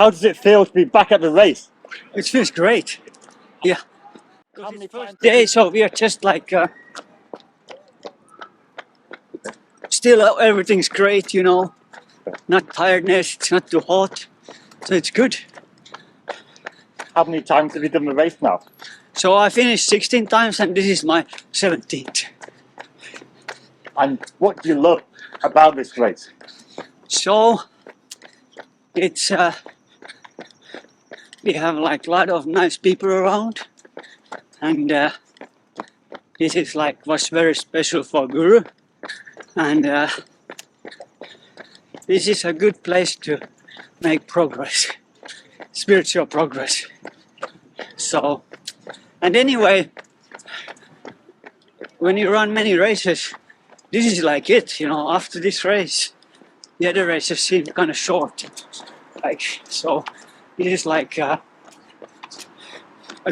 How does it feel to be back at the race? It feels great. Yeah. How many times Day, so we are just like still everything's great, you know. Not tiredness, it's not too hot, so it's good. How many times have you done the race now? So I finished 16 times and this is my 17th. And what do you love about this race? So it's we have like a lot of nice people around, and this is like was very special for Guru, and this is a good place to make progress, spiritual progress. So, and anyway, when you run many races, this is like it, you know. After this race, the other races seem kind of short, like so. It is like a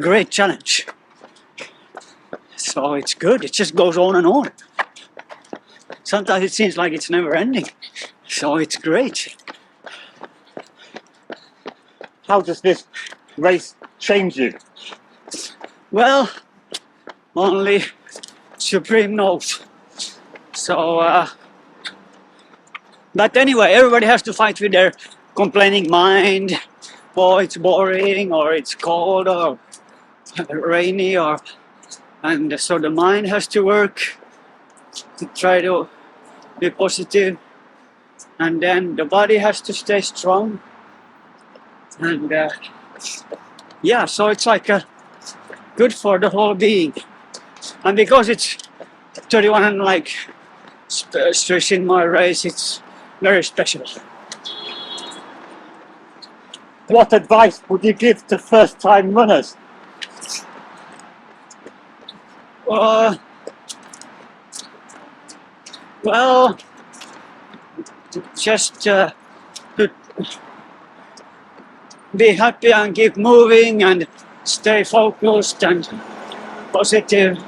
great challenge. So it's good. It just goes on and on. Sometimes it seems like it's never ending. So it's great. How does this race change you? Well, only Supreme knows. So, but anyway, everybody has to fight with their complaining mind. Oh, it's boring, or it's cold, or rainy, and so the mind has to work to try to be positive, and then the body has to stay strong, and yeah, so it's like good for the whole being, and because it's 31 like Sri Chinmoy race, it's very special. What advice would you give to first-time runners? Well, just to be happy and keep moving and stay focused and positive.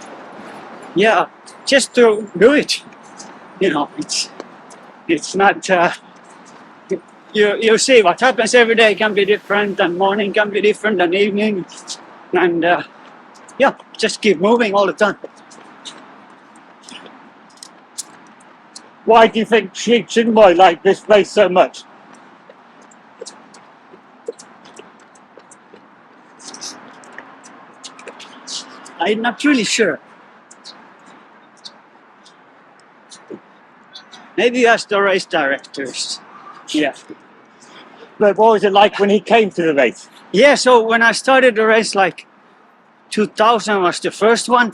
Yeah, just to do it. You know, it's not. You see what happens every day can be different, and morning can be different than evening, and yeah, just keep moving all the time. Why do you think Sri Chinmoy liked this race so much? I'm not really sure. Maybe you ask the race directors. Yeah. But what was it like when he came to the race? Yeah, so when I started the race, like 2000 was the first one,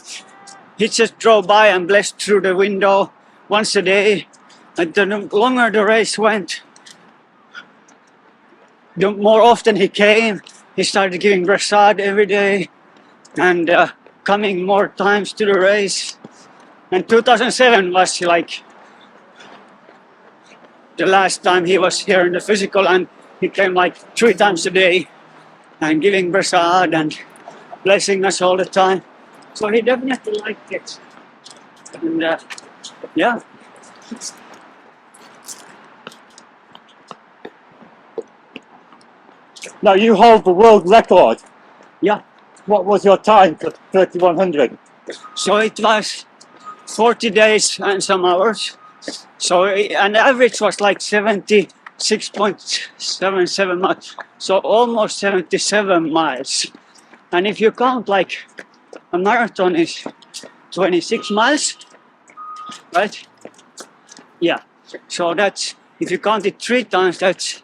he just drove by and blessed through the window once a day. And the longer the race went, the more often he came. He started giving prasad every day and coming more times to the race. And 2007 was like the last time he was here in the physical, and he came like 3 times a day and giving prasad and blessing us all the time. So he definitely liked it. And yeah. Now you hold the world record. Yeah. What was your time for 3100? So it was 40 days and some hours. So an average was like 76.77 miles. So almost 77 miles. And if you count like a marathon is 26 miles, right? Yeah. So that's, if you count it 3 times, that's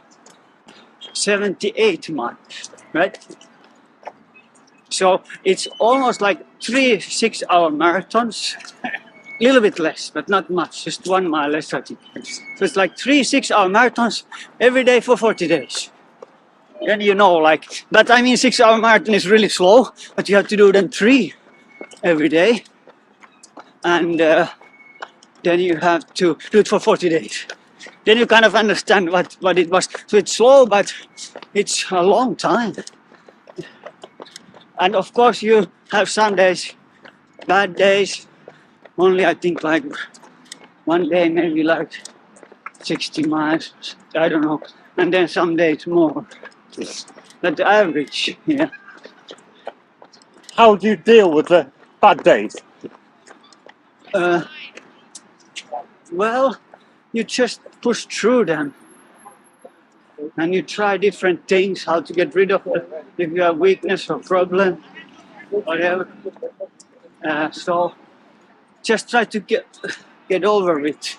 78 miles, right? So it's almost like 3 6-hour marathons. A little bit less, but not much, just 1 mile less, I think. So it's like 3 6-hour marathons every day for 40 days. Then you know, like, but I mean, 6-hour marathon is really slow, but you have to do them 3 every day. And then you have to do it for 40 days. Then you kind of understand what it was. So it's slow, but it's a long time. And of course, you have some days, bad days. Only I think like one day maybe like 60 miles, I don't know. And then some days more. But the average, yeah. How do you deal with the bad days? Uh, well, you just push through them. And you try different things, how to get rid of it, if you have weakness or problem, whatever. So just try to get over it.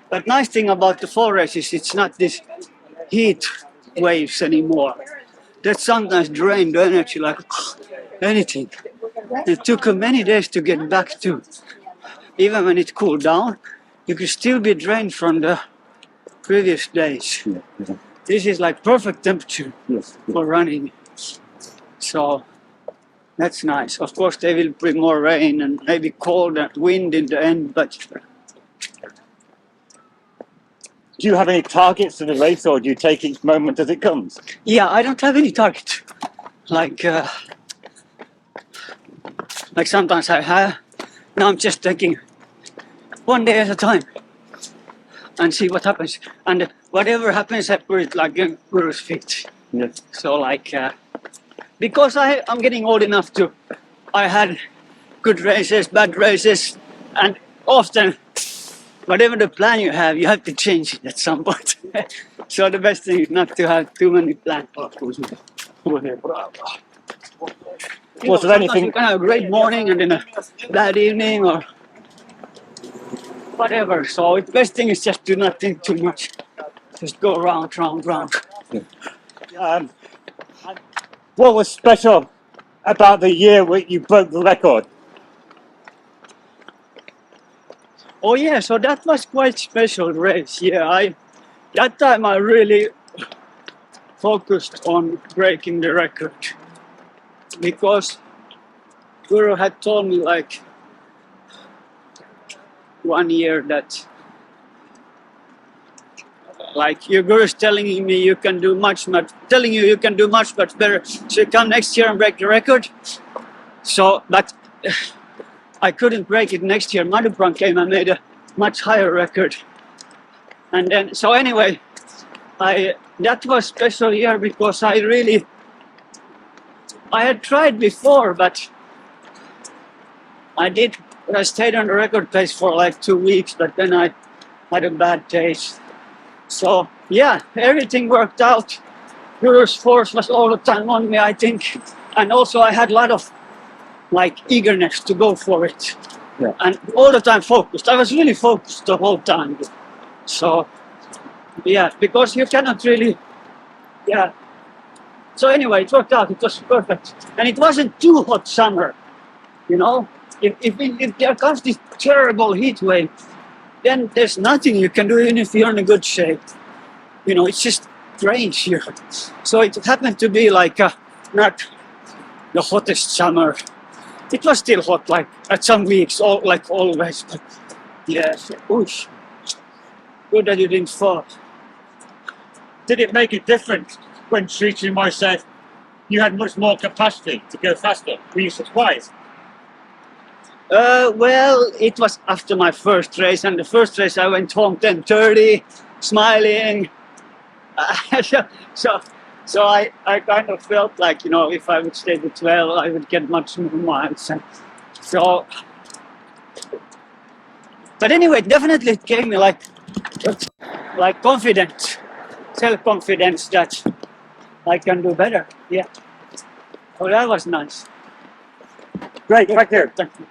But nice thing about the fall races, it's not this heat waves anymore. That sometimes drain the energy like anything. It took many days to get back to, even when it cooled down, you could still be drained from the previous days. This is like perfect temperature for running. So that's nice. Of course, they will bring more rain and maybe cold and wind in the end, but Do you have any targets for the race, or do you take each moment as it comes? yeah, I don't have any target. Like sometimes I have. Now I'm just taking one day at a time and see what happens. And whatever happens, I put it like in Guru's feet. Yes. So like, because I'm getting old enough to, I had good races, bad races, and often, whatever the plan you have to change it at some point. So the best thing is not to have too many plans. Was there anything? You can have a great morning and then a bad evening or whatever. So the best thing is just do not think too much. Just go round. What was special about the year where you broke the record? Oh yeah, so that was quite special race. Yeah, that time I really focused on breaking the record because Guru had told me like 1 year that like your guru is telling me you can do much better. So you come next year and break the record. So, but I couldn't break it next year. Madhupran came and made a much higher record. And then, so anyway, that was special year because I had tried before, but I stayed on the record pace for like 2 weeks, but then I had a bad taste. So yeah, everything worked out. Guru's force was all the time on me, I think. And also I had a lot of like eagerness to go for it. Yeah. And all the time focused. I was really focused the whole time. So yeah, because you cannot really, yeah. So anyway, it worked out, it was perfect. And it wasn't too hot summer, you know? If there comes this terrible heat wave, then there's nothing you can do even if you're in a good shape. You know, it's just drains you. So it happened to be like not the hottest summer. It was still hot, like at some weeks, like always. But yes, oosh. Good that you didn't fall. Did it make a difference when Sri Chinmoy said you had much more capacity to go faster? Were you surprised? Well, it was after my first race, and the first race I went home 10:30, smiling. So I kind of felt like, you know, if I would stay to 12, I would get much more miles. And so, but anyway, definitely it gave me like confidence, self-confidence that I can do better. Yeah. So that was nice. Great, thank you. Thank you.